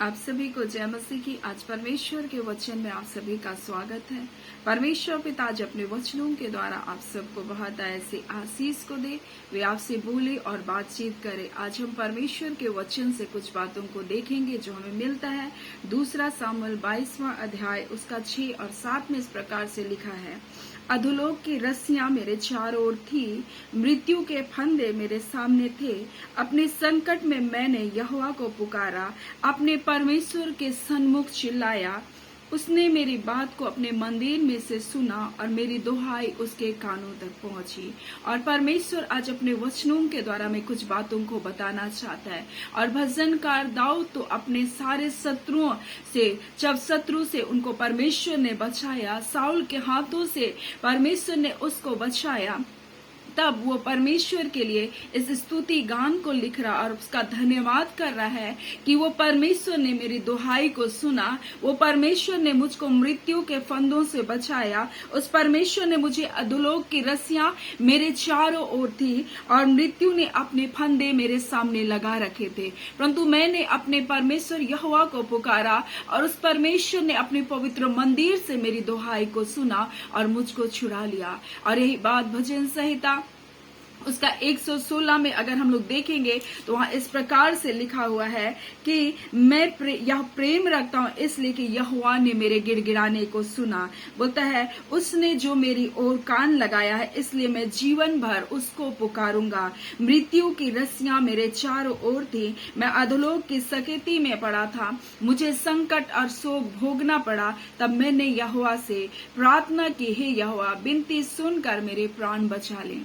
आप सभी को जय मसीह की। आज परमेश्वर के वचन में आप सभी का स्वागत है। परमेश्वर पिता आज अपने वचनों के द्वारा आप सबको बहुत ऐसे आशीष को दे, वे आपसे बोले और बातचीत करे। आज हम परमेश्वर के वचन से कुछ बातों को देखेंगे जो हमें मिलता है। दूसरा सामुएल 22वां अध्याय उसका 6 और 7 में इस प्रकार से लिखा है, अधोलोक की रस्सियां मेरे चारों ओर थी, मृत्यु के फंदे मेरे सामने थे। अपने संकट में मैंने यहोवा को पुकारा, अपने परमेश्वर के सन्मुख चिल्लाया। उसने मेरी बात को अपने मंदिर में से सुना और मेरी दुहाई उसके कानों तक पहुंची। और परमेश्वर आज अपने वचनों के द्वारा में कुछ बातों को बताना चाहता है। और भजनकार दाऊद तो अपने सारे शत्रुओं से, जब शत्रु से उनको परमेश्वर ने बचाया, साउल के हाथों से परमेश्वर ने उसको बचाया, तब वो परमेश्वर के लिए इस स्तुति गान को लिख रहा और उसका धन्यवाद कर रहा है कि वो परमेश्वर ने मेरी दुहाई को सुना, वो परमेश्वर ने मुझको मृत्यु के फंदों से बचाया, उस परमेश्वर ने मुझे अधोलोक की रस्सियां मेरे चारों ओर थी और मृत्यु ने अपने फंदे मेरे सामने लगा रखे थे। परंतु मैंने अपने परमेश्वर यहोवा को पुकारा और उस परमेश्वर ने अपने पवित्र मंदिर से मेरी दुहाई को सुना और मुझको छुड़ा लिया। और यही बात भजन संहिता उसका 116 में अगर हम लोग देखेंगे तो वहां इस प्रकार से लिखा हुआ है कि मैं यह प्रेम रखता हूं इसलिए कि यहोवा ने मेरे गिड़गिड़ाने को सुना। बोलता है, उसने जो मेरी ओर कान लगाया है इसलिए मैं जीवन भर उसको पुकारूंगा। मृत्यु की रस्सियां मेरे चारों ओर थी, मैं अधोलोक की सकेती में पड़ा था, मुझे संकट और शोक भोगना पड़ा। तब मैंने यहोवा से प्रार्थना की, हे यहोवा, विनती सुनकर मेरे प्राण बचा ले।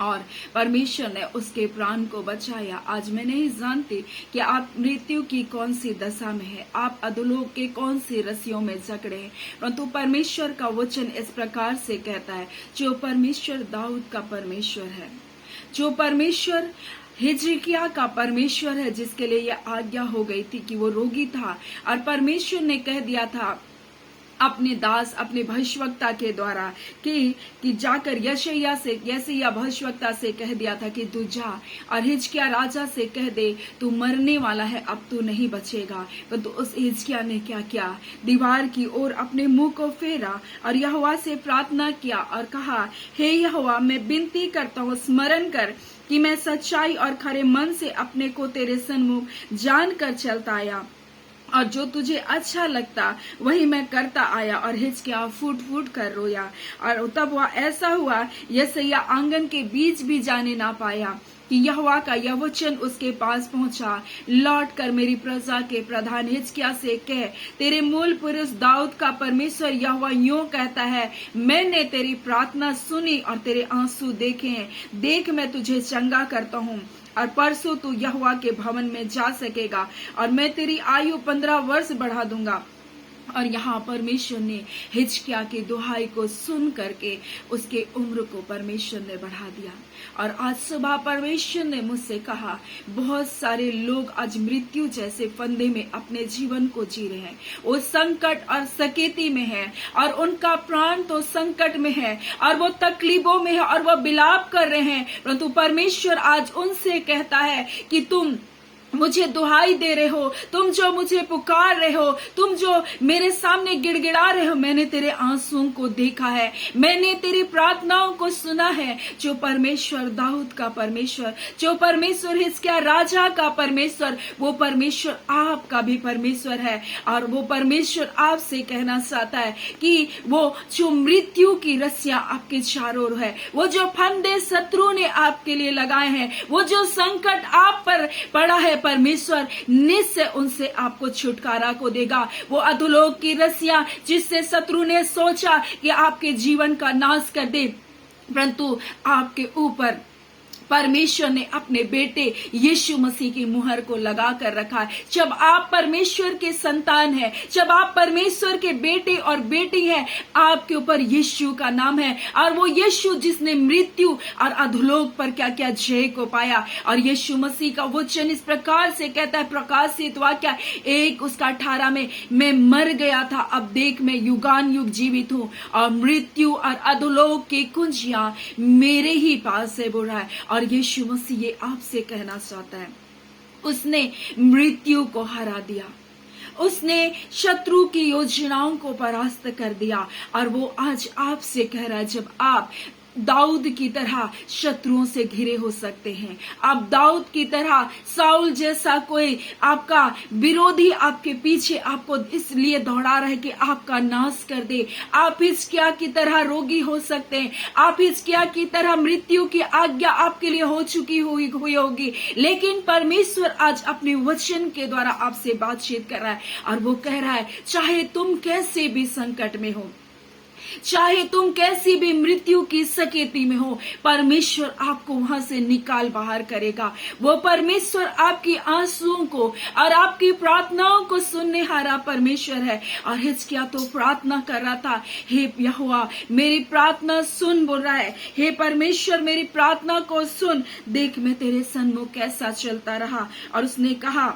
और परमेश्वर ने उसके प्राण को बचाया। आज मैं नहीं जानती कि आप मृत्यु की कौन सी दशा में है, आप अधोलोक के कौन सी रस्सियों में जकड़े हैं, परंतु परमेश्वर का वचन इस प्रकार से कहता है, जो परमेश्वर दाऊद का परमेश्वर है, जो परमेश्वर हिजकिय्याह का परमेश्वर है, जिसके लिए यह आज्ञा हो गई थी कि वो रोगी था और परमेश्वर ने कह दिया था अपने दास, अपने भविष्यवक्ता के द्वारा कि जाकर यशायाह भविष्यवक्ता से कह दिया था कि तू जा और हिजकिय्याह राजा से कह दे, तू मरने वाला है, अब तू नहीं बचेगा। परंतु उस हिजकिय्याह ने क्या किया, दीवार की ओर अपने मुंह को फेरा और यहोवा से प्रार्थना किया और कहा, हे यहोवा, मैं विनती करता हूँ, स्मरण कर कि मैं सच्चाई और खरे मन से अपने को तेरे सन्मुख जान कर चलता आया और जो तुझे अच्छा लगता वही मैं करता आया। और हिजकिय्याह फूट फूट कर रोया। और तब वह ऐसा हुआ, यशायाह आंगन के बीच भी जाने ना पाया कि यहोवा का यह वचन उसके पास पहुंचा, लौट कर मेरी प्रजा के प्रधान हिजकिय्याह से कह, तेरे मूल पुरुष दाऊद का परमेश्वर यहोवा यूं कहता है, मैंने तेरी प्रार्थना सुनी और तेरे आंसू देखे हैं। देख, मैं तुझे चंगा करता हूँ और परसों तू यहोवा के भवन में जा सकेगा और मैं तेरी आयु 15 वर्ष बढ़ा दूंगा। और यहाँ परमेश्वर ने हिजकिय्याह की दुहाई को सुन करके उसके उम्र को परमेश्वर ने बढ़ा दिया। और आज सुबह परमेश्वर ने मुझसे कहा, बहुत सारे लोग आज मृत्यु जैसे फंदे में अपने जीवन को जी रहे हैं, वो संकट और सकेती में है और उनका प्राण तो संकट में है और वो तकलीफों में है और वो बिलाप कर रहे हैं। परंतु परमेश्वर आज उनसे कहता है कि तुम मुझे दुहाई दे रहे हो, तुम जो मुझे पुकार रहे हो, तुम जो मेरे सामने गिड़गिड़ा रहे हो, मैंने तेरे आंसुओं को देखा है, मैंने तेरी प्रार्थनाओं को सुना है। जो परमेश्वर दाऊद का परमेश्वर, जो परमेश्वर हिजकिय्याह राजा का परमेश्वर, वो परमेश्वर आपका भी परमेश्वर है। और वो परमेश्वर आपसे कहना चाहता है कि वो जो मृत्यु की रस्सियां आपके चारों ओर है, वो जो फंदे शत्रु ने आपके लिए लगाए हैं, वो जो संकट आप पर पड़ा है, परमेश्वर निश्चय उनसे आपको छुटकारा को देगा। वो अधोलोक की रस्सियां जिससे शत्रु ने सोचा कि आपके जीवन का नाश कर दे, परंतु आपके ऊपर परमेश्वर ने अपने बेटे यीशु मसीह की मुहर को लगा कर रखा है। जब आप परमेश्वर के संतान हैं, जब आप परमेश्वर के बेटे और बेटी हैं, आपके ऊपर यीशु का नाम है। और वो यीशु जिसने मृत्यु और अधोलोक पर क्या क्या जय को पाया। और यीशु मसीह का वचन इस प्रकार से कहता है, प्रकाशित वाक्य 1 उसका 18 में, मैं मर गया था, अब देख मैं युगान युग जीवित हूँ और मृत्यु और अधोलोक की कुंजियां मेरे ही पास से बोल रहा है। और यीशु मसीह ये आपसे कहना चाहता है उसने मृत्यु को हरा दिया, उसने शत्रु की योजनाओं को परास्त कर दिया। और वो आज आपसे कह रहा है, जब आप दाऊद की तरह शत्रुओं से घिरे हो सकते हैं, आप दाऊद की तरह साउल जैसा कोई आपका विरोधी आपके पीछे आपको इसलिए दौड़ा रहा है कि आपका नाश कर दे, आप हिजकिय्याह की तरह रोगी हो सकते हैं, आप हिजकिय्याह की तरह मृत्यु की आज्ञा आपके लिए हो चुकी हुई होगी, लेकिन परमेश्वर आज अपने वचन के द्वारा आपसे बातचीत कर रहा है और वो कह रहा है, चाहे तुम कैसे भी संकट में हो, चाहे तुम कैसी भी मृत्यु की सकेती में हो, परमेश्वर आपको वहां से निकाल बाहर करेगा। वो परमेश्वर आपकी आंसुओं को और आपकी प्रार्थनाओं को सुनने हारा परमेश्वर है। और हिजकिय्याह तो प्रार्थना कर रहा था, हे यहोवा मेरी प्रार्थना सुन, बोल रहा है, हे परमेश्वर मेरी प्रार्थना को सुन, देख मैं तेरे सन्मुख कैसा चलता रहा। और उसने कहा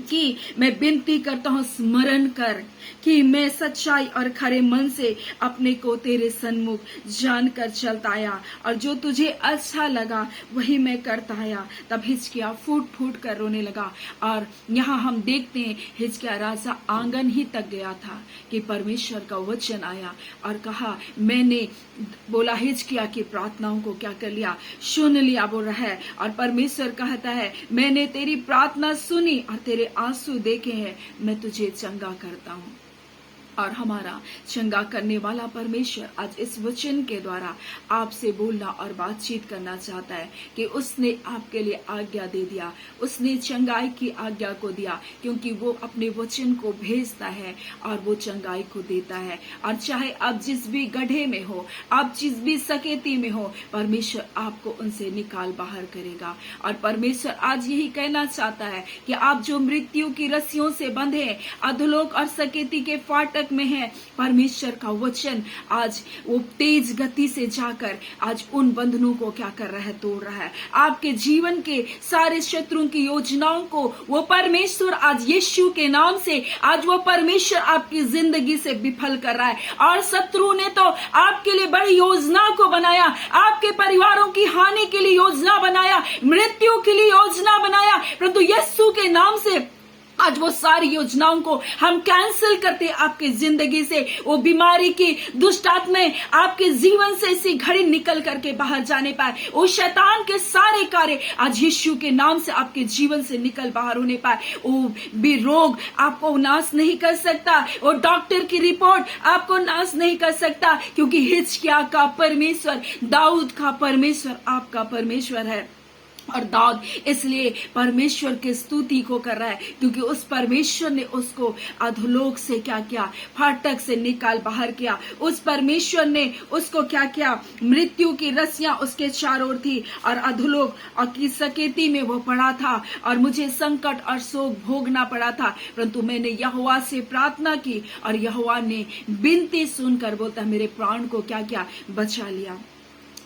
कि मैं विनती करता हूं, स्मरण कर कि मैं सच्चाई और खरे मन से अपने को तेरे सन्मुख जानकर चलता आया और जो तुझे अच्छा लगा वही मैं करता आया। तब हिजकिय्याह फूट फूट कर रोने लगा। और यहाँ हम देखते हैं हिजकिय्याह राजा आंगन ही तक गया था कि परमेश्वर का वचन आया और कहा, मैंने बोला हिजकिय्याह की प्रार्थनाओं को क्या कर लिया, सुन लिया, बोल रहा है। और परमेश्वर कहता है, मैंने तेरी प्रार्थना सुनी और तेरे आंसू देखे हैं, मैं तुझे चंगा करता हूं। और हमारा चंगा करने वाला परमेश्वर आज इस वचन के द्वारा आपसे बोलना और बातचीत करना चाहता है कि उसने आपके लिए आज्ञा दे दिया, उसने चंगाई की आज्ञा को दिया, क्योंकि वो अपने वचन को भेजता है और वो चंगाई को देता है। और चाहे आप जिस भी गड्ढे में हो, आप जिस भी सकेती में हो, परमेश्वर आपको उनसे निकाल बाहर करेगा। और परमेश्वर आज यही कहना चाहता है कि आप जो मृत्यु की रस्सियों से बंधे हैं, अधोलोक और सकेती के फाटक में है, परमेश्वर का वचन आज वो तेज गति से जाकर आज उन बंधनों को क्या कर रहा है, तोड़ रहा है। आपके जीवन के सारे शत्रुओं की योजनाओं को वो परमेश्वर आज यीशु के नाम से आज वो परमेश्वर आपकी जिंदगी से विफल कर रहा है। और शत्रु ने तो आपके लिए बड़ी योजना को बनाया, आपके परिवारों की हानि के लिए योजना बनाया, मृत्यु के लिए योजना बनाया, परंतु यीशु के नाम से आज वो सारी योजनाओं को हम कैंसिल करते। आपके जिंदगी से वो बीमारी की दुष्ट आत्माएं आपके जीवन से इसी घड़ी निकल करके बाहर जाने पाए, वो शैतान के सारे कार्य आज यीशु के नाम से आपके जीवन से निकल बाहर होने पाए। वो भी रोग आपको नाश नहीं कर सकता, वो डॉक्टर की रिपोर्ट आपको नाश नहीं कर सकता, क्योंकि हिजकिय्याह का परमेश्वर, दाऊद का परमेश्वर आपका परमेश्वर है। और दाऊद इसलिए परमेश्वर की स्तुति को कर रहा है, क्योंकि उस परमेश्वर ने उसको अधोलोक से क्या किया, फाटक से निकाल बाहर किया। उस परमेश्वर ने उसको क्या किया, मृत्यु की रस्सियां उसके चारों ओर थी और अधोलोक और की सकेती में वो पड़ा था और मुझे संकट और शोक भोगना पड़ा था, परंतु मैंने यहोवा से प्रार्थना की और यहोवा ने विनती सुनकर बोलता मेरे प्राण को क्या किया, बचा लिया।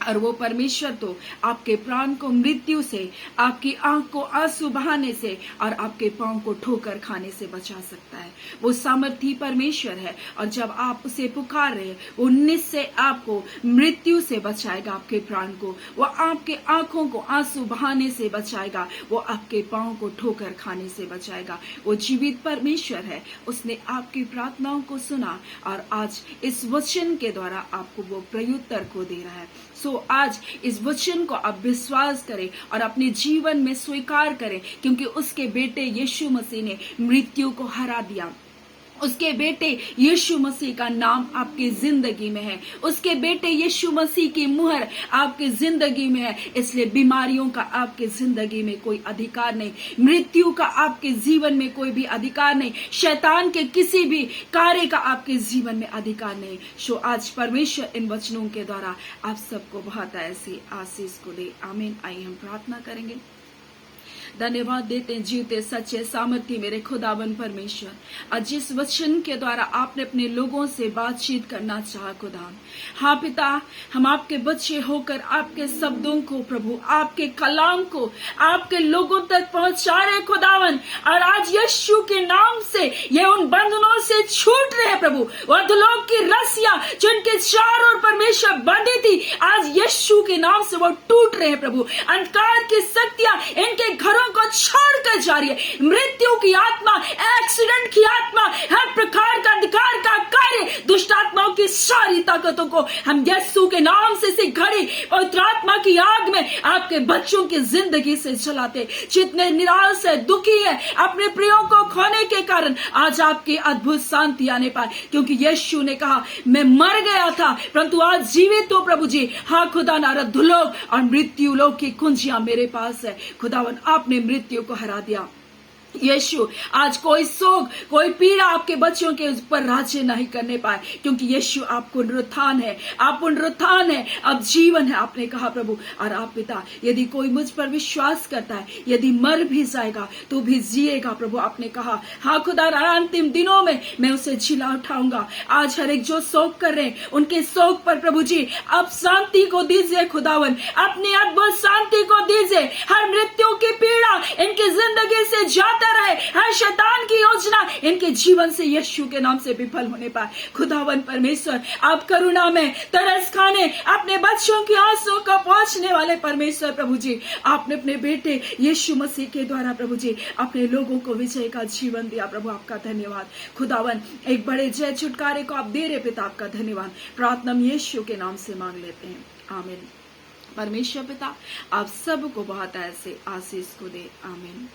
और वो परमेश्वर तो आपके प्राण को मृत्यु से, आपकी आंख को आंसू बहाने से और आपके पांव को ठोकर खाने से बचा सकता है। वो सामर्थी परमेश्वर है और जब आप उसे पुकार रहे, वो निश्चय आपको मृत्यु से बचाएगा, आपके प्राण को, वो आपके आंखों को आंसू बहाने से बचाएगा, वो आपके पांव को ठोकर खाने से बचाएगा। वो जीवित परमेश्वर है, उसने आपकी प्रार्थनाओं को सुना और आज इस वचन के द्वारा आपको वो प्रत्युत्तर को दे रहा है। सो आज इस वचन को आप विश्वास करें और अपने जीवन में स्वीकार करें, क्योंकि उसके बेटे यीशु मसीह ने मृत्यु को हरा दिया। उसके बेटे यीशु मसीह का नाम आपकी जिंदगी में है, उसके बेटे यीशु मसीह की मुहर आपकी जिंदगी में है। इसलिए बीमारियों का आपके जिंदगी में कोई अधिकार नहीं, मृत्यु का आपके जीवन में कोई भी अधिकार नहीं, शैतान के किसी भी कार्य का आपके जीवन में अधिकार नहीं। सो आज परमेश्वर इन वचनों के द्वारा आप सबको बहुत ऐसी आशीष को दे। आमीन। आइए हम प्रार्थना करेंगे। धन्यवाद देते हैं जीवते सच्चे सामर्थ्य मेरे खुदावन परमेश्वर, आज जिस वचन के द्वारा आपने अपने लोगों से बातचीत करना चाहा खुदा। हाँ पिता, हम आपके बच्चे होकर आपके शब्दों को प्रभु, आपके कलाम को आपके लोगों तक पहुंचा रहे खुदावन। और आज यीशु के नाम से ये उन बंधनों से छूट रहे प्रभु, अधोलोक की रस्सियां जिनके चारों ओर परमेश्वर बंधी थी, आज यीशु के नाम से वो टूट रहे प्रभु। अंधकार की शक्तियां इनके घरों जीवन को छोड़कर जा रही है, मृत्यु की आत्मा, एक्सीडेंट की आत्मा, हर प्रकार का अंधकार का कार्य, दुष्ट आत्माओं की सारी ताकतों को हम यीशु के नाम से घड़ी पवित्र आत्मा की आग में आपके बच्चों की जिंदगी से चलाते। जितने निराश है, दुखी है अपने प्रियों को खोने के कारण, आज आपकी अद्भुत शांति आने पाए, क्योंकि यीशु ने कहा मैं मर गया था परंतु आज जीवित हो प्रभु जी। हाँ खुदा, नरक लोक और मृत्यु लोक की कुंजियां मेरे पास है। खुदावन आपने मृत्यु को हरा दिया। यीशु आज कोई शोक, कोई पीड़ा आपके बच्चों के ऊपर राज्य नहीं करने पाए, क्योंकि यीशु आप पुनरुत्थान है, आप पुनरुत्थान है, अब जीवन है आपने कहा प्रभु। और आप पिता, यदि कोई मुझ पर विश्वास करता है, यदि मर भी जाएगा तो भी जिएगा प्रभु आपने कहा। हाँ खुदा, अंतिम दिनों में मैं उसे जिला उठाऊंगा। आज हर एक जो शोक कर रहे हैं उनके शोक पर प्रभु जी आप शांति को दीजिए खुदावन, अपनी अद्भुत शांति को दीजिए। हर मृत्यु की पीड़ा इनकी जिंदगी से जाता रहे, हर शैतान की योजना इनके जीवन से यीशु के नाम से विफल होने पाए। खुदावन परमेश्वर, आप करुणा में तरस खाने अपने बच्चों की आंसुओं को पहुंचने वाले परमेश्वर प्रभु जी, आपने अपने बेटे यीशु मसीह के द्वारा प्रभु जी अपने लोगों को विजय का जीवन दिया प्रभु, आपका धन्यवाद। खुदावन, एक बड़े जय छुटकारे को आप दे रहे पिता, आपका धन्यवाद। प्रार्थना हम यीशु के नाम से मांग लेते हैं, आमीन। परमेश्वर पिता आप सबको बहुत ऐसे आशीष को दे, आमीन।